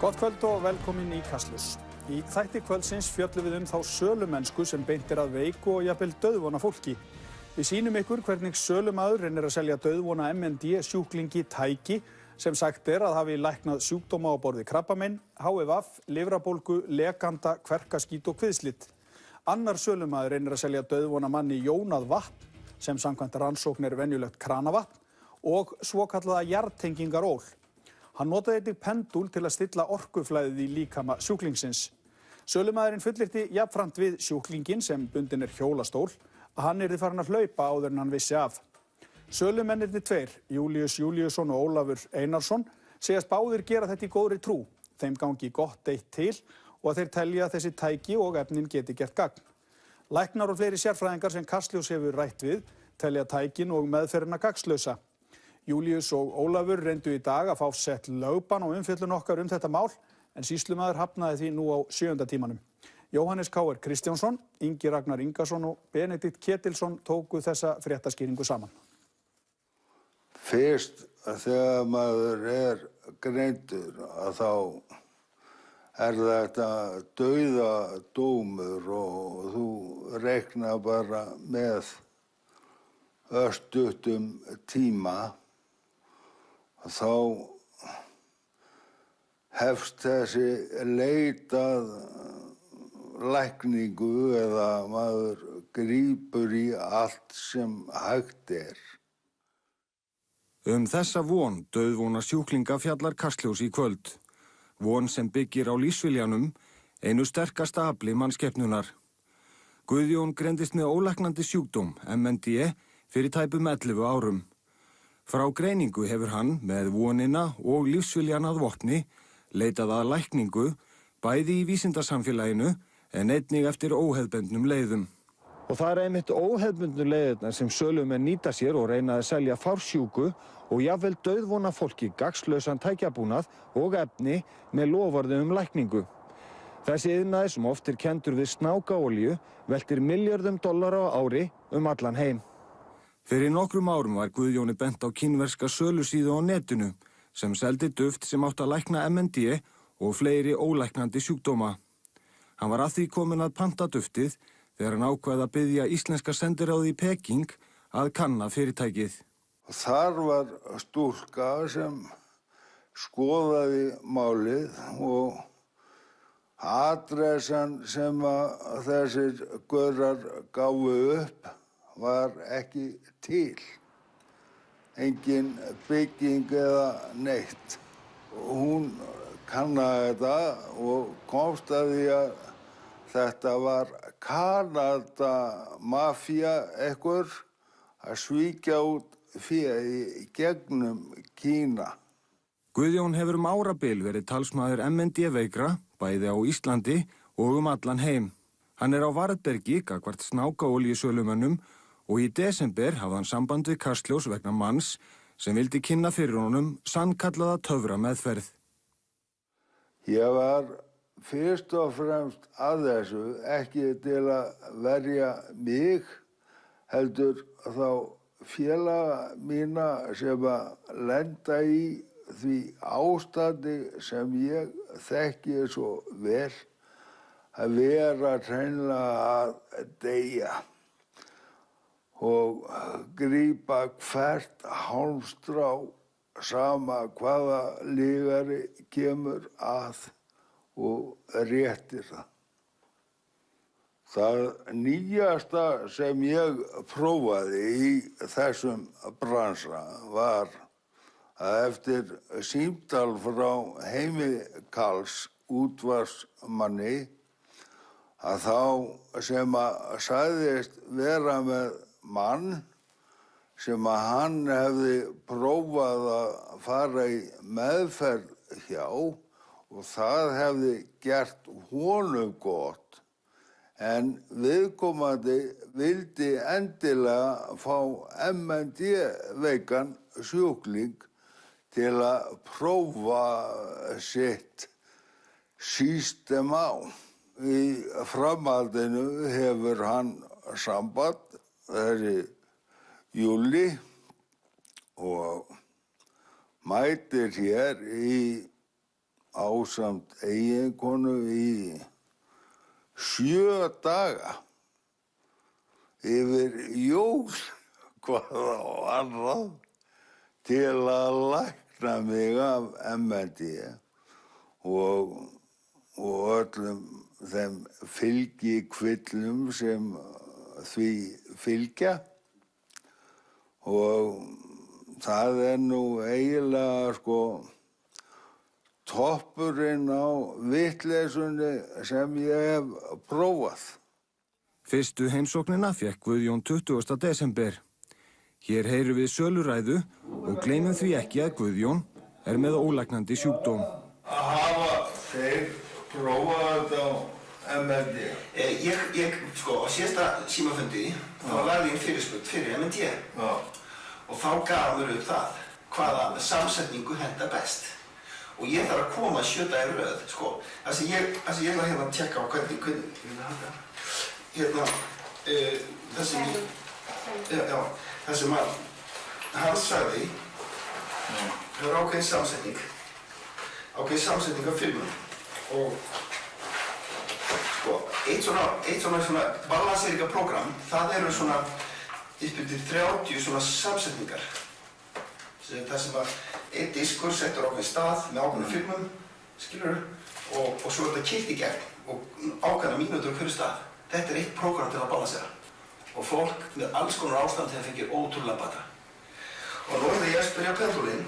Gott kvöld og velkomin í Kastljós. Í þætti kvöldsins fjöllum við þá sölumennsku sem beint að veiku og jafnvel dauðvona fólki. Við sýnum ykkur hvernig sölumaður reynir að selja dauðvona MND sjúklingi tæki sem sagt að hafi læknað sjúkdóma á borði krabbamein, HFV, lifrarbólgu, lekanda, kverkaskít og kviðslit. Annar sölumaður reynir að selja dauðvona manni jónað vatn sem samkvæmt rannsókn venjulegt kranavatn og svokallaða jarðtengingaról. Hann notaði einnig pendúl til að stilla orkuflæðið í líkama sjúklingsins. Sölumaðurinn fullyrti jafnframt við sjúklinginn sem bundinn hjólastól að hann yrði farinn að hlaupa áður en hann vissi af. Sölumennirnir tveir, Júlíus Júlíusson og Ólafur Einarsson, segjast báðir gera þetta í góðri trú. Þeim gangi gott eitt til og að þeir telja að þessi tæki og efnin geti gert gagn. Læknar og fleiri sérfræðingar sem Kastljós hefur rætt við telja tækin og meðferðina gagnslausa. Júlíus og Ólafur reyndu í dag að fá sett lögbann og umfjöllun okkar þetta mál, en sýslumaður hafnaði því nú á 7. tímanum. Jóhannes K.R. Kristjánsson, Ingi Ragnar Ingason og Benedikt Ketilsson tóku þessa fréttaskýringu saman. Fyrst þegar maður greindur að þá þetta dauðadómur og þú reiknar bara með örstuttum tíma. Þá hefst þessi leit að lækningu eða maður grípur í allt sem hægt . Þessa von dauðvona sjúklinga fjallar Kastljós í kvöld. Von sem byggir á lífsviljanum, einu sterkasta afli mannskepnunar. Guðjón greindist með ólæknandi sjúkdóm, MND, fyrir tæpum 11 árum. Frá greiningu hefur hann með vonina og lífsviljan að vopni leitað að lækningu bæði í vísindasamfélaginu en einnig eftir óhefðbundnum leiðum. Og það einmitt óhefðbundnu leiðirnar sem sölumenn nýta sér og reyna að selja fársjúku og jafnvel dauðvona fólki gagnslausan tækjabúnað og efni með loforði lækningu. Þessi iðnaður sem oft kenndur við snákaolíu veltir $milljörðum á ári allan heim. Fyrir nokkrum árum var Guðjóni bent á kínverska sölusíðu á netinu sem seldi duft sem átti að lækna MND og fleiri ólæknandi sjúkdóma. Hann var að því kominn að panta duftið þegar hann ákvað að biðja íslenska sendiráði í Peking að kanna fyrirtækið. Þar var stúlka sem skoðaði málið og adressan sem þessir gaurar gáfu upp var ekki til. Engin bygging eða neitt. Hún kannaði þetta og komst að því að þetta var Kanada-mafía að svíkja út fé í gegnum Kína. Guðjón hefur árabil verið talsmaður MND veikra, bæði á Íslandi og allan heim. Hann á varðbergi gagnvart snákaolíusölumönnum og í desember hafði hann samband við Kastljós vegna manns sem vildi kynna fyrir honum sannkallaða töframeðferð. Ég var fyrst og fremst að þessu ekki til að verja mig, heldur þá félaga mína sem að lenda í því ástandi sem ég þekki svo vel, að vera hreinlega að deyja og grípa hvert hálmstrá sama hvaða lygari kemur að og réttir það. Það nýjasta sem ég prófaði í þessum bransa var að eftir símtal frá Heimi Karls útvarpsmanni að þá sem að sagðist vera með mann sem að hann hefði prófað að fara í meðferð hjá og það hefði gert honum gott, en viðkomandi vildi endilega fá MND veikan sjúkling til að prófa sitt system á. Í framhaldinu hefur hann samband, þessi Júlí, og mætir hér í ásamt eiginkonu í 7 daga yfir jól, hvað á annað, til að lækna mig af MND og öllum þeim fylgikvillum sem því fylgja. Og það nú eiginlega toppurinn á vitleysunni sem ég hef prófað. Fyrstu heimsóknina fékk Guðjón 20. desember. Hér heyrum við söluræðu og gleymum því ekki að Guðjón með ólæknandi sjúkdóm. Hafa þeir prófað þetta á MND? Á síðasta símafundi þá lagði ég fyrirspurn fyrir MND. Já. Og þá gaf mér upp það, hvaða samsetningu henta best. Og ég þarf að koma 7 daga í röð, Það sem ég ætla hérna að tjekka á það sem hann sagði, það var ákveðin samsetning af filmum. Og eitt svona balanseringarprogram, það eru svona uppbyrðir 30 svona samsetningar. Það sem að einn diskur settur á ákveðin stað með ákveðnum filmum, skilurðu, og svo er þetta keyrt í gegn og ákveðna mínútur á hverju stað. Þetta eitt prógram til að balansera. Og fólk með alls konar ástand þegar fengir ótrúlega bata. Og nú þegar ég spyrja pendulinn,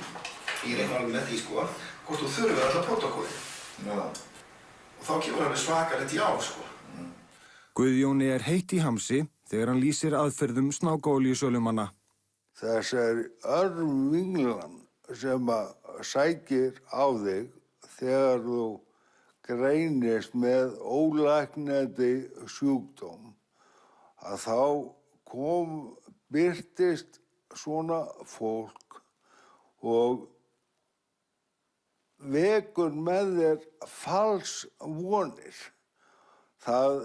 ég reikna alveg með því hvort þú þurfir alla prótókólin. Já. Og þá kemur alveg svakalegt já, Guðjóni heitt í hamsi þegar hann lýsir aðferðum snákaolíusölumanna. Þessar örvinglan sem sækir á þig þegar þú greinist með ólæknandi sjúkdóm, að þá birtist svona fólk og vekur með þér falsvonir. Það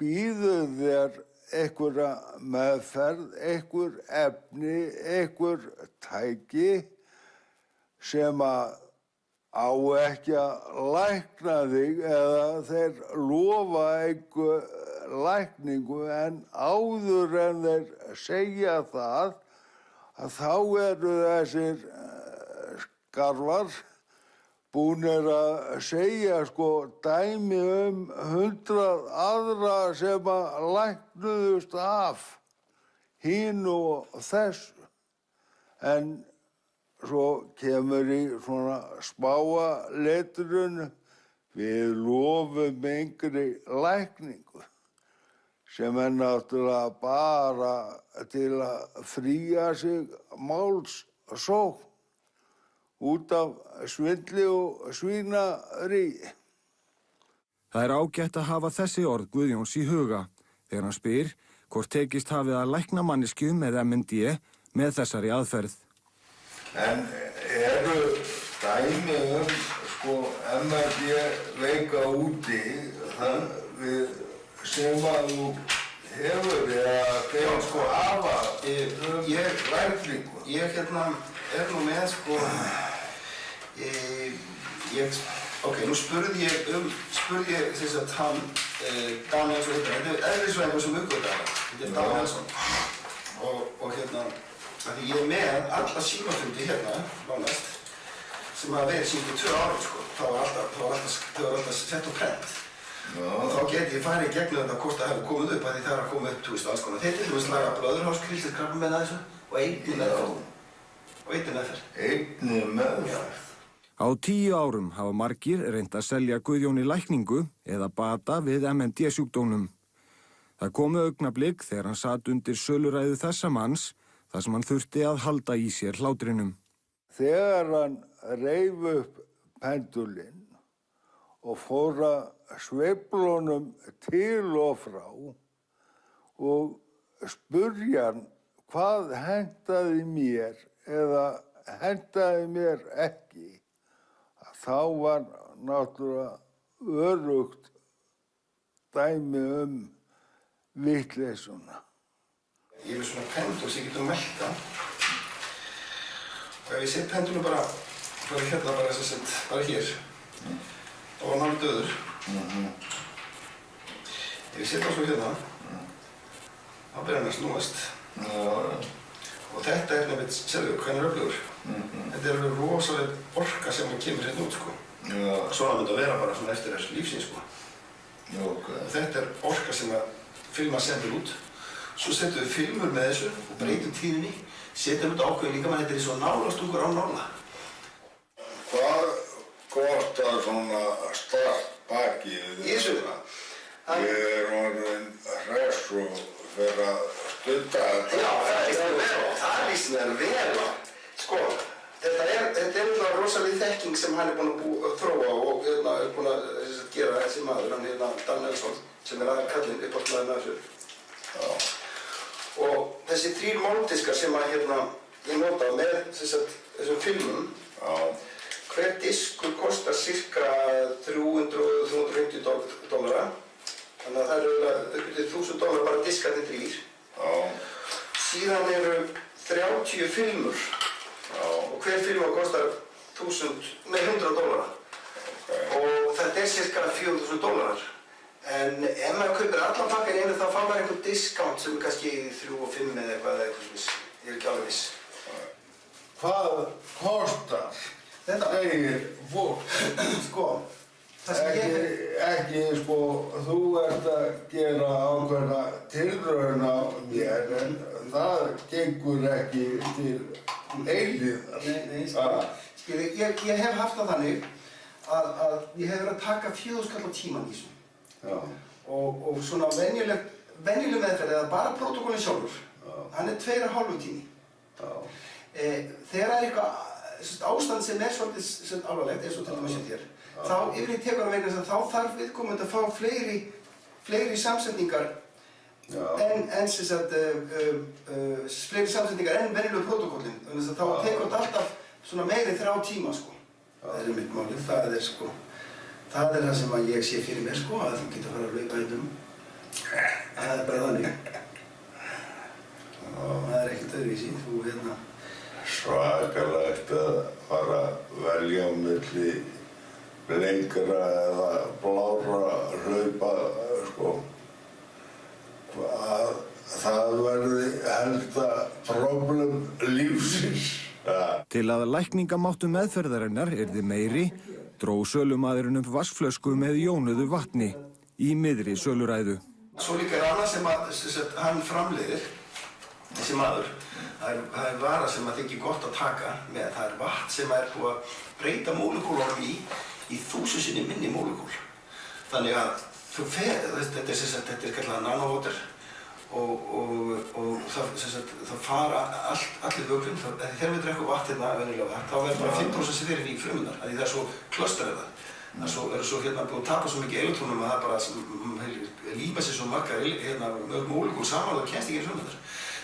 býður þér einhverja meðferð, einhver efni, einhver tæki sem á ekki að lækna þig eða þeir lofa einhver lækningu, en áður en þeir segja það, að þá eru þessir skarfar búnir að segja dæmi 100 aðra sem læknuðust af hinu og þessu. En svo kemur í svona smáa letrun, við lofum engri lækningu, sem náttúrulega bara til að fría sig málssókn út af svindli og svínaríi. Það ágætt að hafa þessi orð Guðjóns í huga þegar hann spyr hvort tekist hafið að lækna manneskju með MND með þessari aðferð. En eru dæmi MND veika úti sem að þú hefur eða þegar hafa lækningu? Ég nú með nú spurði ég þess að hann, Daniel svo heitir, þetta eðlisfræðingur sem uppgötvaði þetta er Danielsson. Og af því ég með alla símafundi nánast, sem hafa verið síðustu 2 árin, það var alltaf sett á prent. Og þá geti ég farið í gegnum þetta hvort það hefur komið upp, af því það er að koma upp, alls konar. Þeir til dæmis laga blöðruhálskrísið krabbamein að þessu og einni meðferð. Einni meðferð. Á 10 árum hafa margir reynt að selja Guðjóni lækningu eða bata við MND sjúkdómnum. Það komu augnablik þegar hann sat undir söluræðu þessa manns þar sem hann þurfti að halda í sér hlátrinum. Þegar hann reif upp pendulinn og fór að sveiflunum til og frá og spurja hann hvað hentaði mér eða hentaði mér ekki, þá var náttúrulega örugt dæmi vitleysuna. Ég er svona pendul sem getur melta. Og ef ég set pendulum bara hér, Þá var hann döður. Ég set hann svo hérna. Þá byrjar hann að snúast. Og þetta nefnilega, sérðu, hvernig öflugur. Þetta alveg rosaleg orka sem kemur hérna út, sko. Svona myndi að vera bara svona eftir þessu lífsins, sko. Þetta orka sem að filma sendur út. Svo setjum við filmur með þessu og breytum tíðinni. Setjum þetta ákveðin líka, maður þetta er svo nálastungur á nála. Hvað kostar svona startbakið? Í þessu? Ég orðinn hress og fer að stunda þetta. Já, það líst mér vel. Sko, þetta er rosaleg þekking sem hann búinn að þróa og er búinn að gera þessi maður, hann Dan Nelson, sem kallinn uppáhaldsmaðurinn af þessu. Og þessi 3 máldiskar sem að ég nota með þessum filmum, hver diskur kostar cirka $300–350. Þannig að það eru upp til $1.000 bara diskarnir 3. Síðan eru 30 filmur og hver filmur kostar $100. Og þetta er cirka $4.000. En ef maður kaupir allan pakkan í einu þá fá maður einhvern discount sem er kannski 3 og 5 eða eitthvað svolítið. Ég er ekki alveg viss. Hvað kostar? Þetta? Segir fólk. Sko, það sem Ekki, sko, þú ert að gera ákveðna tilraun á mér, en það gengur ekki til eilíðar. Nei, skil, ég hef haft það þannig að ég hef verið að taka 4.000 kall á tímann í þessu. Og svona venjuleg meðferð eða bara prótókollin sjálfur, hann er 2,5 tími. Þegar það er eitthvað ástand sem er svolítið alvarlegt, eins og til dæmis hér, þá yfirleitt tekur hann vegna þess að þá þarf viðkomandi að fá fleiri samsetningar fleiri samsetningar en venjulegu prótókollin. Þannig að þá tekur þetta alltaf svona meiri 3 tíma, sko. Það er mitt málið, það er sko. Það er það sem að ég sé fyrir mér, sko, að þú getur að fara að hlaupa hérna. Það er bara þannig. Það er ekkert öðruvísi, þú Svakalegt að fara að velja á milli lengra eða blárra hlaupa, sko. Að það verði helsta problem lífsins. Til að lækningamáttu meðferðarinnar yrði meiri, dró sölumaðurinn upp vatnsflösku með jónuðu vatni í miðri söluræðu. Svo líka er annað sem hann framleiðir, þessi maður. Það er vara sem að þykir gott að taka með. Það er vatn sem er búið að breyta mólekúlunum í 1000 sinnum minni mólekúl. Þannig að þetta er kallað nanowater og það fara allir vökvinn. Þegar við drekkum vatn hérna venjulega þá verður bara 5% sem fyrir í frumurnar, af því það er svo klöstrað. Það eru svo búið að tapa svo mikið elektrónum að það bara lípa sér svo margar mörg mólekúl saman og það kemst ekki í frumurnar.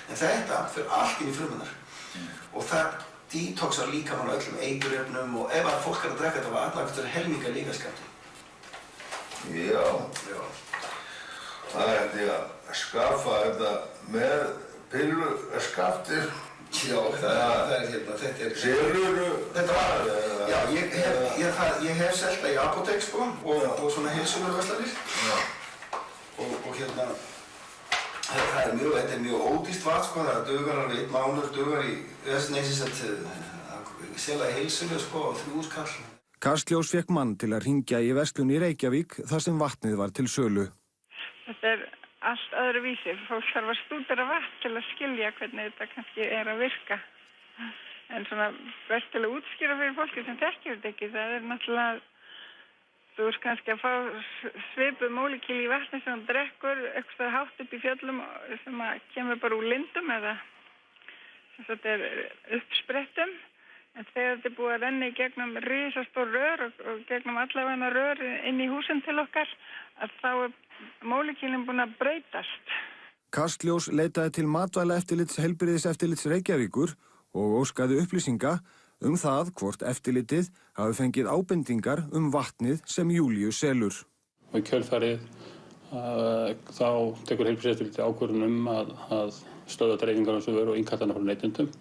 En þetta fyrir allt inn í frumurnar og það detoxar líkamann á öllum eiturefnum og ef að fólk er að drekka þetta vatn, þá er helminga lífsskammtinn. Já. Það ætti að skaffa þetta með pilluskaftir. Já, það er þetta er... Selurðu það? Já, ég hef selt það í apótek, sko, og svona heilsuverðsverslanir. Og þetta er mjög ódýrt vatn, sko, það dugar alveg 1 mánuður, dugar í sela í heilsuverð, sko, á 3.000 kall. Kastljós fékk mann til að hringja í verslun í Reykjavík þar sem vatnið var til sölu. Þetta er allt öðruvísi. Fólk þarf að stúdera vatn til að skilja hvernig þetta kannski er að virka. En svona best til að útskýra fyrir fólki sem þekkir þetta ekki, það er náttúrulega, þú ert kannski að fá svipuð mólekúl í vatni sem þú drekkur eitthvað hátt upp í fjöllum sem kemur bara úr lindum eða sem þetta er uppsprettum. En þegar þetta er búið að renna í gegnum risastór rör og gegnum allavega rör inn í húsin til okkar, að þá er mólekúlin búin að breytast. Kastljós leitaði til Matvælaeftirlits Heilbrigðiseftirlits Reykjavíkur og óskaði upplýsinga það hvort eftirlitið hafi fengið ábendingar vatnið sem Júlíu selur. Og í kjölfarið þá tekur Heilbrigðiseftirlitið ákvörðun að stöðva dreifingar á þessu vöru og innkalla hana frá neytendum.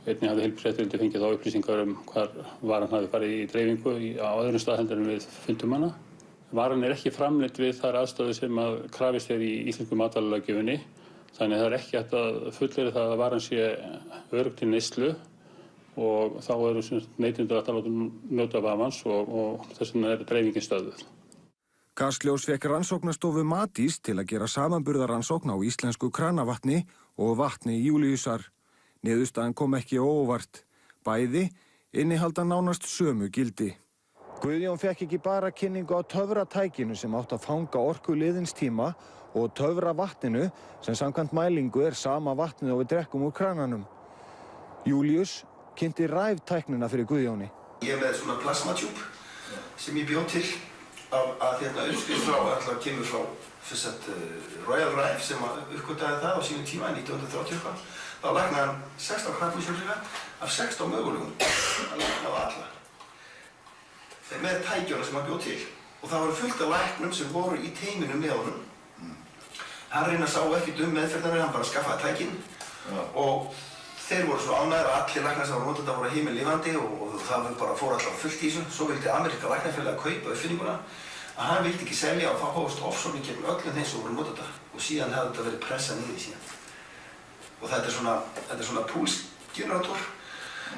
Einnig hafði heilbrigðiseftirlitið fengið þá upplýsingar hvar varan hafi farið í dreifingu á öðrum stað heldur en við fundum hana. Varan ekki framleidd við þær aðstæður sem krafist í íslensku matvælalöggjöfinni. Þannig það ekki hægt að fullyrða það að varan sé örugg til neyslu og þá eru neytendur að njóta vafans og þess vegna dreifingin stöðvuð. Kastljós fékk rannsóknastofu Matís til að gera samanburðarrannsókn á íslensku kranavatni og vatni Júlíusar. Niðurstaðan kom ekki á óvart. Bæði innihalda nánast sömu gildi. Guðjón fékk ekki bara kynningu á töfratækinu sem átt að fanga orku liðins tíma og töfra vatninu sem samkvæmt mælingu sama vatnið og við drekkum úr krananum. Júlíus kynnti ræftæknina fyrir Guðjóni. Ég með svona plasmatjúp sem ég bjóð til að uppskrift frá alltaf kemur frá fyrst Royal Rife sem uppgötaði það á sínum tíma 1930. Þá læknaði hann 16 krabbameinssjúklinga af 16 mögulegum að lækna á alla. Með tækjuna sem hann bjóð til. Og það voru fullt af læknum sem voru í teiminu með honum. Hann reyna sá ekkert meðferðarnir, hann bara skaffaði tækin og þeir voru svo ánægðir að allir læknar sem voru notað voru himinlifandi og það bara fór alltaf fullt í þessu. Svo vildi Ameríska læknafélagið kaupa uppfinninguna að hann vildi ekki selja og þá hófst ofsóknin gegn öllum þeim sem voru notað þetta og síðan hefði þetta verið pressað niður síðan. Og þetta er svona púlsgenerator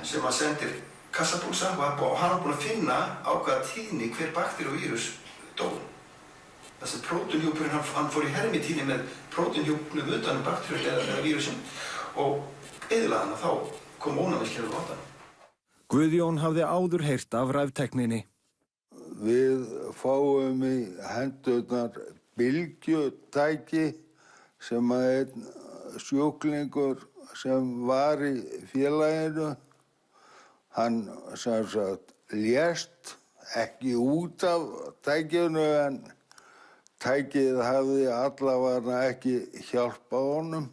sem hann sendir kassapúlsa og hann var búinn að finna á hvaða tíðni hver baktería og vírus dó. Þessi prótínhjúpurinn, hann fór í hermitíðni með prótínhjúpnum utan bakteríu eða vírusinn og eyðilaði hann og þá kom ónæmiskerfið á vandann. Guðjón hafði áður heyrt af ræftækninni. Við fáum í hendurnar bylgjutæki sem einn sjúklingur sem var í félaginu, hann sem sagt lést ekki út af tækinu en tækið hafði allavega ekki hjálpað honum.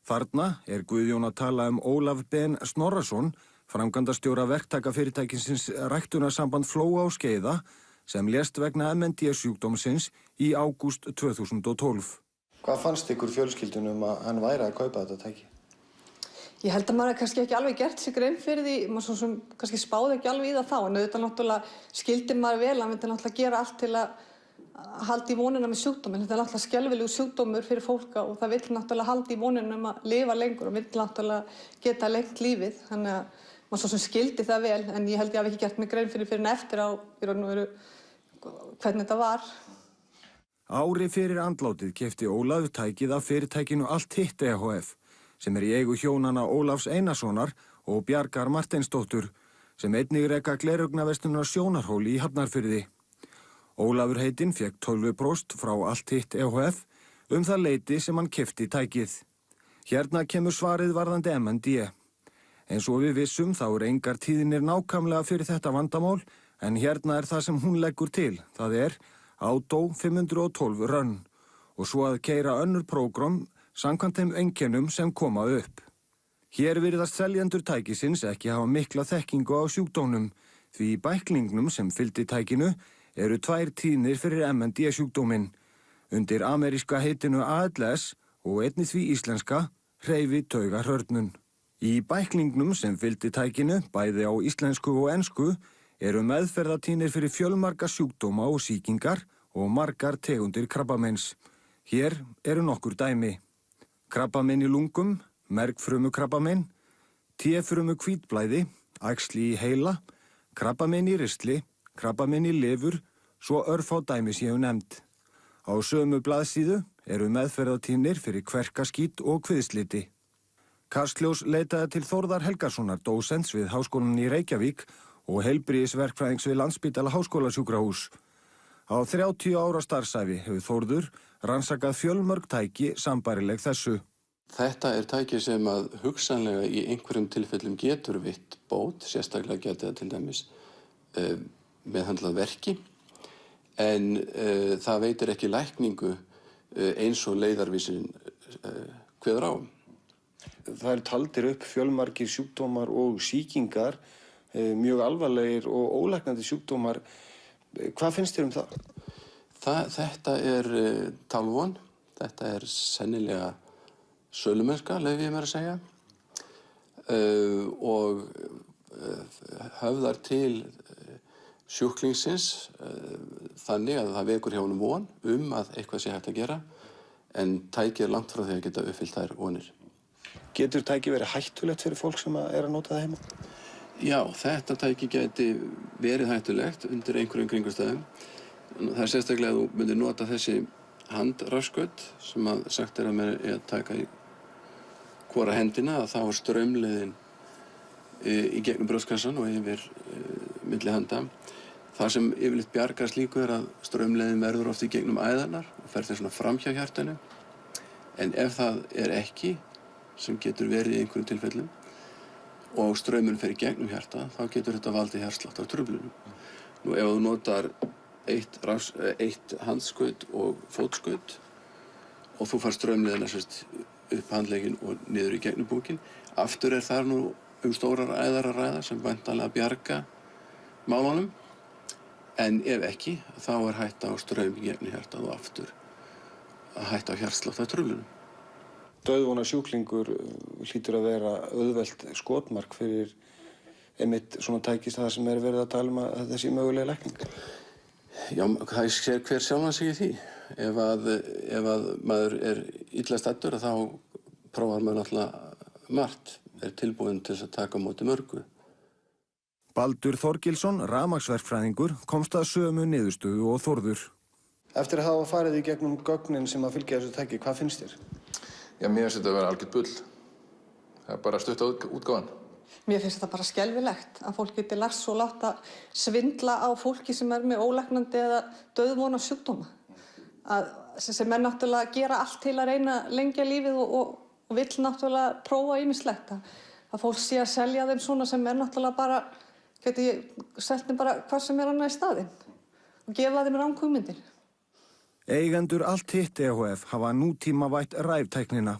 Þarna Guðjón að tala Ólaf Ben Snorrason, framkvæmdastjóra verktakafyrirtækisins ræktunarsamband Flóa og Skeiða, sem lést vegna MND-sjúkdómsins í ágúst 2012. Hvað fannst ykkur fjölskyldunum að hann væri að kaupa þetta tæki? Ég held að maður kannski ekki alveg gert sig grein fyrir því, maður svo sem kannski spáði ekki alveg í það þá, en auðvitað náttúrulega skildi maður vel, hann vildi náttúrulega gera allt til að halda í vonina með sjúkdóminn. Þetta náttúrulega skelfilegur sjúkdómur fyrir fólk og það vill náttúrulega halda í vonina að lifa lengur og vill náttúrulega geta lengt lífið. Þannig að maður svo sem skildi það vel, en ég held ég hafi ekki gert mig grein fyrir en eftir á hvernig þetta var. Ári fyrir andlátið keypti Ólafur tækið af fyrirtækinu Allt Hitt ehf. Sem í eigu hjónanna Ólafs Einarssonar og Bjargar Marteinsdóttur, sem einnig reka gleraugnaveslunar Sjónarhóli í Hafnarfirði. Ólafur heitinn fékk 12% frá Allt Hitt ehf. Það leyti sem hann keypti tækið. Hérna kemur svarið varðandi MND. Eins og við vissum þá engar tíðinir nákvæmlega fyrir þetta vandamál, en hérna það sem hún leggur til, það Auto 512 Run, og svo að keyra önnur prógram samkvæmt þeim einkennum sem koma upp. Hér virðast seljendur tækisins ekki hafa mikla þekkingu á sjúkdómnum, því í bæklingnum sem fylgdi tækinu eru 2 tíðnir fyrir MND sjúkdóminn, undir ameríska heitinu ALS og einnig því íslenska hreyfitaugahrörnun. Í bæklingnum sem fylgdi tækinu, bæði á íslensku og ensku, eru meðferðartíðnir fyrir fjölmarga sjúkdóma og sýkingar og margar tegundir krabbameins. Hér eru nokkur dæmi. Krabbamein í lungum, mergfrumukrabbamein, T-frumu hvítblæði, æxli í heila, krabbamein í ristli, krabbamein í lifur, svo örfá dæmi séu nefnd. Á sömu blaðsíðu eru meðferðartíðnir fyrir kverkaskít og kviðsliti. Kastljós leitaði til Þórðar Helgasonar, dósents við Háskólann í Reykjavík og heilbrigðisverkfræðings við Landspítala Háskólasjúkrahús. Á 30 ára starfsævi hefur Þórður rannsakað fjölmörg tæki sambærileg þessu. Þetta tæki sem að hugsanlega í einhverjum tilfellum getur veitt bót, sérstaklega geti það til dæmis meðhandlað verki, en það veitir ekki lækningu eins og leiðarvísinn kveður á. Það taldir upp fjölmargir sjúkdómar og sýkingar, mjög alvarlegir og ólæknandi sjúkdómar. Hvað finnst þér það? Þetta tálvon, þetta sennilega sölumennska, leyfi ég mér að segja. og höfðar til sjúklingsins þannig að það vekur hjá honum von að eitthvað sé hægt að gera, en tæki langt frá því að geta uppfyllt þær vonir. Getur tæki verið hættulegt fyrir fólk sem að nota það heima? Já, þetta tæki gæti verið hættulegt undir einhverjum kringumstæðum. Það sérstaklega að þú myndir nota þessi handrafskaut sem að sagt að mér að taka í hvora hendina, að þá straumleiðin í gegnum brjóstkassan og yfir milli handa. Það sem yfirleitt bjargar slíku að straumleiðin verður oft í gegnum æðarnar og fer þess svona fram hjá hjartanu. En ef það ekki, sem getur verið í einhverjum tilfellum, og straumurinn fer í gegnum hjarta, þá getur þetta valdið hjartsláttartruflunum. Nú ef þú notar eitt handskaut og fótskaut og þú fær straumleiðina upp handlegginn og niður í gegnum búkinn, aftur þar nú stórar æðar að ræða sem væntanlega bjarga málunum, en ef ekki, þá hætta á straum í gegnum hjartað og aftur að hætta á hjartsláttartruflunum. Dauðvona sjúklingur hlýtur að vera auðvelt skotmark fyrir einmitt svona tækist það sem verið að tala að þessi mögulega lækning. Já, það sér hver sjálfan sig í því. Ef að maður illa staddur, þá prófar maður náttúrulega margt, tilbúinn til að taka á móti mörgu. Baldur Þorgilsson, rafmagnsverkfræðingur, komst að sömu niðurstöðu og Þórður. Eftir að hafa farið í gegnum gögnin sem að fylgja þessu tæki, hvað finnst þér? Já, mér finnst þetta að vera algjört bull. Það bara stutt á útgáfan. Mér finnst þetta bara skelfilegt að fólk geti lært svo látt að svindla á fólki sem með ólæknandi eða dauðvona sjúkdóma. Sem náttúrulega gera allt til að reyna að lengja lífið og vill náttúrulega prófa ýmislegt. Að fólk sé að selja þeim svona sem náttúrulega bara, geti selt þeim bara hvað sem annað í staðinn og gefa þeim ranghugmyndir. Eigendur Allt Hitt EHF hafa nútímavætt ræftæknina.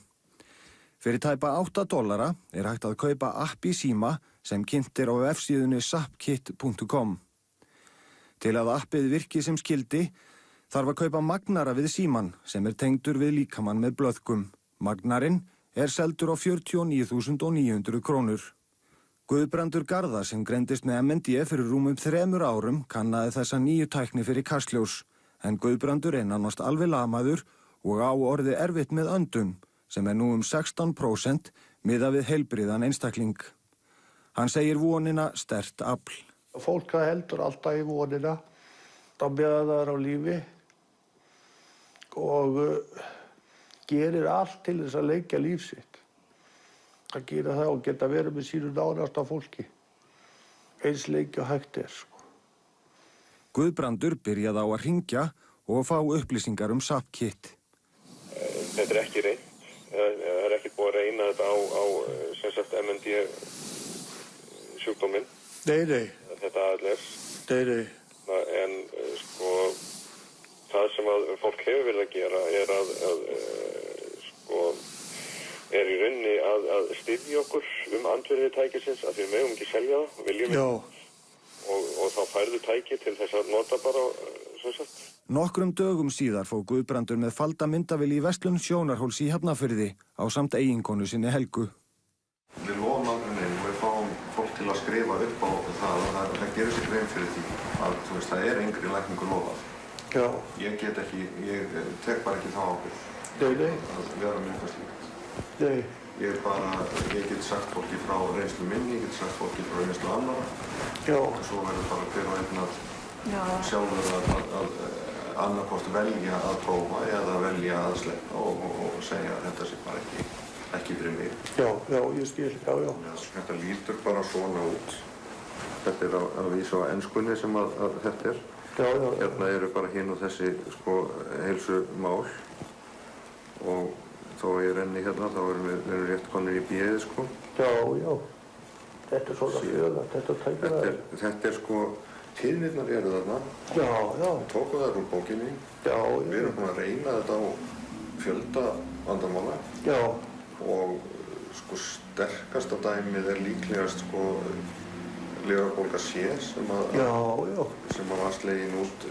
Fyrir tæpa $8 hægt að kaupa app í síma sem kynnt á vefsíðunni zapkit.com. Til að appið virki sem skyldi þarf að kaupa magnara við síman sem tengdur við líkamann með blöðkum. Magnarinn seldur á 49.900 krónur. Guðbrandur Garðar sem greindist með MND fyrir rúmum 3 árum kannaði þessa nýju tækni fyrir Kastljós. En Guðbrandur nánast alveg lamaður og á orðið erfitt með öndun, sem nú 16% miðað við heilbrigðan einstakling. Hann segir vonina sterkt afl. Fólk heldur alltaf í vonina, þá meðan það á lífi og gerir allt til þess að lengja líf sitt. Það gerir það og geta verið með sínu nánasta fólki, eins lengi og hægt sko. Guðbrandur byrjaði á að hringja og fá upplýsingar Zapkit. Þetta ekki reynt. Það ekki búið að reyna þetta á sem sagt MND sjúkdóminn. Nei. Þetta aðeins. Nei. En sko, það sem að fólk hefur verið að gera í rauninni að styðja okkur andvirði tækisins, að við megum ekki selja það, viljum við. Og þá færðu tæki til þess að nota bara sem sagt. Nokkrum dögum síðar fór Guðbrandur með falda myndavél í verslun Sjónarhóls í Hafnarfirði ásamt eiginkonu sinni Helgu. Við lofum aldrei neinu og við fáum fólk til að skrifa upp á það og það gerir sér grein fyrir því að það engri lækningu lofað. Já. Ég tek bara ekki þá ábyrgð. Nei. Að vera með eitthvað slíkt. Nei. Ég get sagt fólki frá reynslu minni, ég get sagt fólki frá reynslu annara. Já. Og svo verður bara hver og einn að sjálfur að annarkvort velja að prófa eða velja að sleppa og segja að þetta sé bara ekki fyrir mig. Já, ég skil, já. Þetta lítur bara svona út. Þetta að vísa á enskunni sem að þetta Já. Hérna eru bara hinn og þessi heilsumál og þó ég renni hérna, þá erum við rétt konir í bíði, sko. Já. Þetta svona fjöla, þetta tækir það. Þetta tíðnirnar eru þarna. Já. Við tókum þær úr bókinni. Já. Við erum búin að reyna þetta á fjölda vandamála. Já. Og sterkasta dæmið líklegast lifrarbólga C sem var slegin út.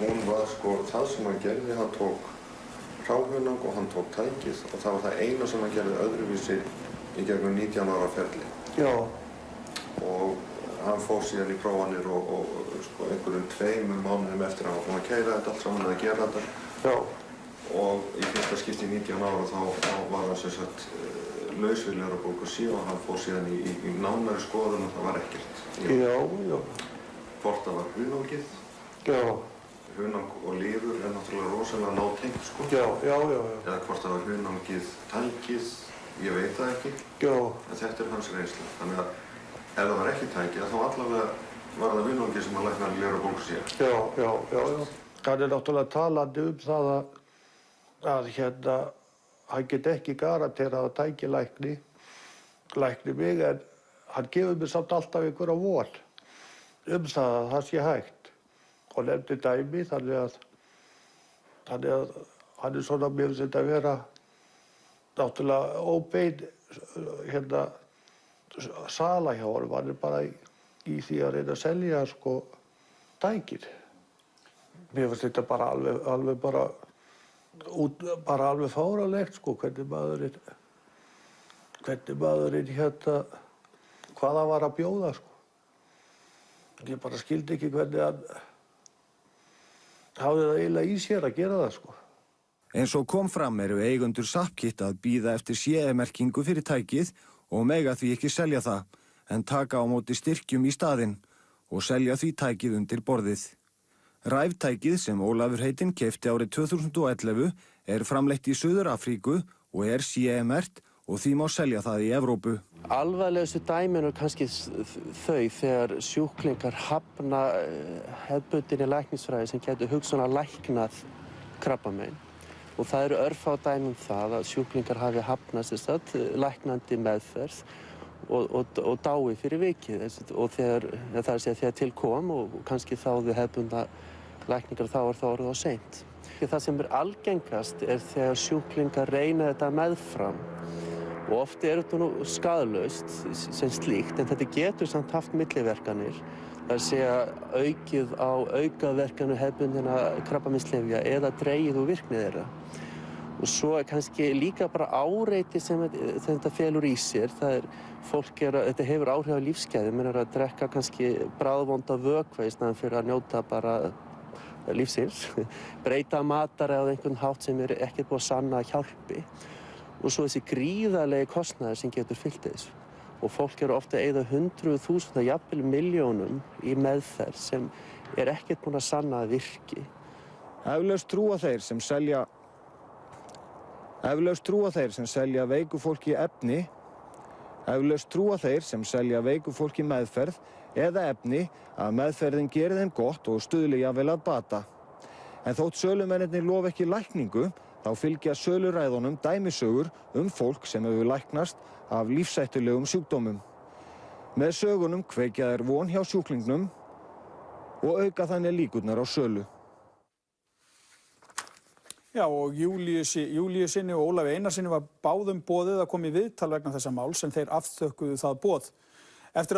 Hún var það sem hann gerði, hann tók hráhunang og hann tók tækið og það var það eina sem hann gerði öðruvísi í gegnum 19 ára ferli. Já. Og hann fór síðan í prófanir og sko, einhverjum 2 mánuðum eftir að hann var að keyra þetta allt saman að gera þetta. Já. Og í fyrsta skipti í 19 ára þá var hann sem sagt laus við lærabólgu 7 og hann fór síðan í nánari skoðun og það var ekkert. Já. Hvort það var hunangið. Já. Hunang og lifur náttúrulega rosalega nátengt, sko. Já. Eða hvort það var hunangið, tækið, ég veit það ekki. Já. En þetta hans reynsla. Þannig að ef það var ekki tækið, þá allavega var það hunangið sem að lækna lærabólgu 7. Já. Það náttúrulega talandi það að hann get ekki garanterað að tæki lækni mig, en hann gefur mér samt alltaf einhverja von það að það sé hægt og nefndi dæmi, þannig að hann svona mér finnst þetta að vera náttúrulega óbein sala hjá honum, hann bara í því að reyna að selja sko tækin. Mér finnst þetta bara alveg bara alveg fáránlegt sko, hvernig maðurinn hvað hann var að bjóða sko. Ég bara skildi ekki hvernig hann hafði það eiginlega í sér að gera það sko. Eins og kom fram eru eigendur SAPKIT að bíða eftir CE-merkingu fyrir tækið og mega því ekki selja það, en taka á móti styrkjum í staðinn og selja því tækið undir borðið. Ræftækið sem Ólafur heitinn keypti árið 2011 framleitt í Suður-Afríku og CE-merkt og því má selja það í Evrópu. Alvarlegustu dæmin eru kannski þau þegar sjúklingar hafna hefðbundinni læknisfræði sem getur hugsanlega læknað krabbamein. Og það eru örfá dæmi það að sjúklingar hafi hafnað læknandi meðferð og dái fyrir vikið. Og þegar til kom og kannski þáðu hefðbundna lækningar þá það orðið of seint. Það sem algengast þegar sjúklingar reyna þetta meðfram. Og oft þetta nú skaðlaust sem slíkt, en þetta getur samt haft milliverkanir. Það aukið á aukaverkanir hefðbundinna krabbameinslyfja eða dregið úr virkni þeirra. Og svo kannski líka bara áreiti sem þetta felur í sér. Þetta hefur áhrif á lífsgæði, menn að drekka kannski bráðvonda vökva í staðinn fyrir að njóta bara lífsins. Breyta matar eða einhvern hátt sem ekkert búið að sanna að hjálpi. Og svo þessi gríðarlegi kostnaður sem getur fylgt þessu. Og fólk ofta að eyða 100.000, jafnvel milljónum í meðferð sem ekkert búin að sanna að virki. Eflaust trúa þeir sem selja veiku fólki efni, eflaust trúa þeir sem selja veiku fólki meðferð eða efni að meðferðin gerir þeim gott og stuðli jafnvel að bata. En þótt sölumennirnir lofa ekki lækningu, þá fylgja söluræðunum dæmisögur fólk sem hefur læknast af lífshættulegum sjúkdómum. Með sögunum kveikja þeir von hjá sjúklingnum og auka þannig líkurnar á sölu. Já, og Júlíusinni og Ólafi Einarsinni var báðum boðið að koma í viðtal vegna þessa máls en þeir afþökkuðu það boð. Eftir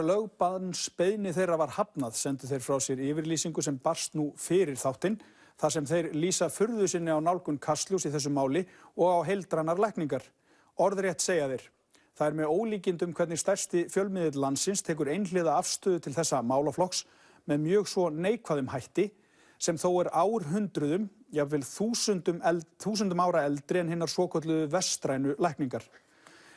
að lögbannsbeiðni þeirra var hafnað sendu þeir frá sér yfirlýsingu sem barst nú fyrir þáttinn, þar sem þeir lýsa furðu sinni á nálgun Kastljós í þessu máli og á heildrænar lækningar. Orðrétt segja þeir. Það með ólíkindum hvernig stærsti fjölmiðill landsins tekur einhliða afstöðu til þessa málaflokks með mjög svo neikvæðum hætti sem þó árhundruðum, jafnvel þúsundum ára eldri en hinnar svokölluðu vestrænu lækningar.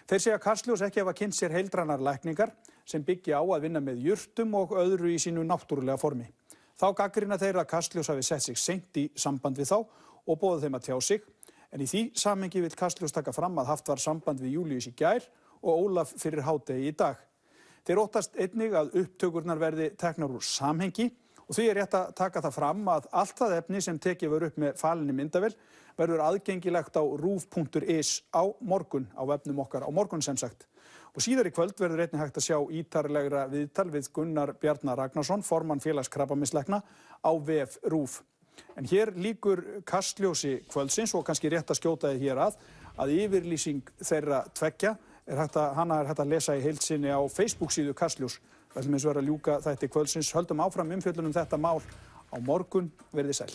Þeir segja Kastljós ekki hafa kynnt sér heildrænar lækningar sem byggja á að vinna með jurtum og öðru í sínu náttúrulega formi. Þá gagnrýna þeir að Kastljós hafi sett sig seint í samband við þá og boðið þeim að tjá sig, en í því samhengi vill Kastljós taka fram að haft var samband við Júlíus í gær og Ólaf fyrir hádegi í dag. Þeir óttast einnig að upptökurnar verði teknar úr samhengi og því rétt að taka það fram að allt það efni sem tekið var upp með falinni myndavél verður aðgengilegt á ruf.is á morgun, á vefnum okkar á morgun sem sagt. Og síðar í kvöld verður einnig hægt að sjá ítarlegra viðtal við Gunnar Bjarna Ragnarsson, formann félags krabbameinslækna, á vef RÚV. En hér lýkur Kastljósi kvöldsins og kannski rétt að skjóta þið hér að yfirlýsing þeirra tveggja hana er hægt að lesa í heild sinni á Facebook-síðu Kastljós. Við ætlum eins og að ljúka þætti kvöldsins, höldum áfram umfjöllun þetta mál á morgun, verið sæl.